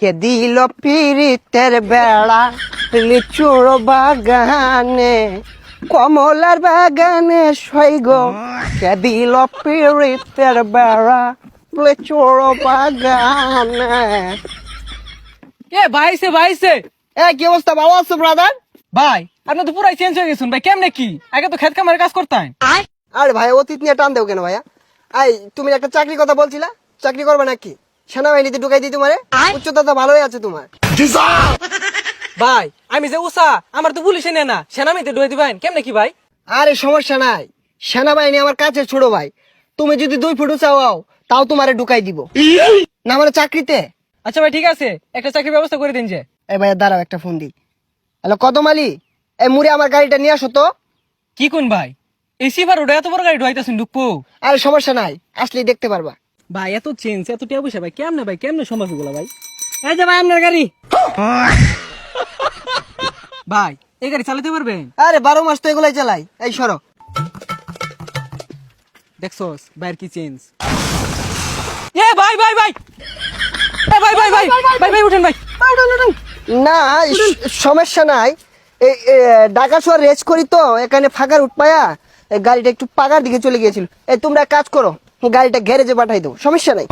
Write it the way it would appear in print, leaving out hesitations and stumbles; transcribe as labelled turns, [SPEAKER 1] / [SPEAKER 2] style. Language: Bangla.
[SPEAKER 1] কে দিল পিরিতের বেড়া লিচুর বাগানে কমলার বাগানে সৈগ কে দিল পিরিতের বেড়া লিচুর বাগানে।
[SPEAKER 2] ভাইছে
[SPEAKER 1] কি অবস্থা, ভালো আছো ব্রাদার?
[SPEAKER 2] ভাই আপনি তো পুরাই চেঞ্জ হয়ে গেছেন ভাই, কেমনে কি? আগে তো খেত কামারে কাজ করতেন।
[SPEAKER 1] আরে ভাই অতীত নিয়ে টান দেও কেন ভাইয়া? তুমি একটা চাকরির কথা বলছিলা, চাকরি করবে নাকি? সেনাবাহিনীতে ঢুকাই দিই তোমারে, উচ্চতা তো ভালোই আছে তোমার।
[SPEAKER 2] ভাই আমি যে উষা, আমার তো পুলিশে নেয় না, সেনামিতে ঢুয়ে দিবেন কেমনে কি ভাই?
[SPEAKER 1] আরে সমস্যা নাই, সেনাবাহিনী আমার কাছে ছোট ভাই। তুমি যদি 2 ফুট উঁচা হও তাও তোমারে ঢুকাই দিব না মানে চাকরিতে।
[SPEAKER 2] আচ্ছা ভাই ঠিক আছে, একটা চাকরির ব্যবস্থা করে দিন যে।
[SPEAKER 1] এই ভাইয়া দাঁড়াও, একটা ফোন দিই। হ্যালো কদম আলী, এই মুড়ে আমার গাড়িটা নিয়ে আসো তো।
[SPEAKER 2] কি কোন ভাই, এই সিফার ওটা এত বড় গাড়ি ঢুয়াইতেছেন ঢুকবো?
[SPEAKER 1] আরে সমস্যা নাই, আসলেই দেখতে পারবা।
[SPEAKER 2] ভাই এত চেঞ্জ এত টিয়া পয়সা ভাই কেমনে সম্ভব এগুলো ভাই? এই যে ভাই আপনার গাড়ি। ভাই এই গাড়ি চালাতে পারবেন?
[SPEAKER 1] আরে 12 মাস তো এগুলাই চালাই। এই সরো।
[SPEAKER 2] দেখছস ভাইয়ের কি চেঞ্জ। এ ভাই ভাই ভাই এ ভাই ভাই ভাই ভাই ভাই উঠেন ভাই।
[SPEAKER 1] না সমস্যা নাই, এই ঢাকা শহর রেস করি তো, এখানে ফাঁকার উঠপায়া এই গাড়িটা একটু পাকার দিকে চলে গিয়েছিল। এই তোমরা এক কাজ করো, গাড়িটা গ্যারেজে পাঠাই দাও, সমস্যা নাই।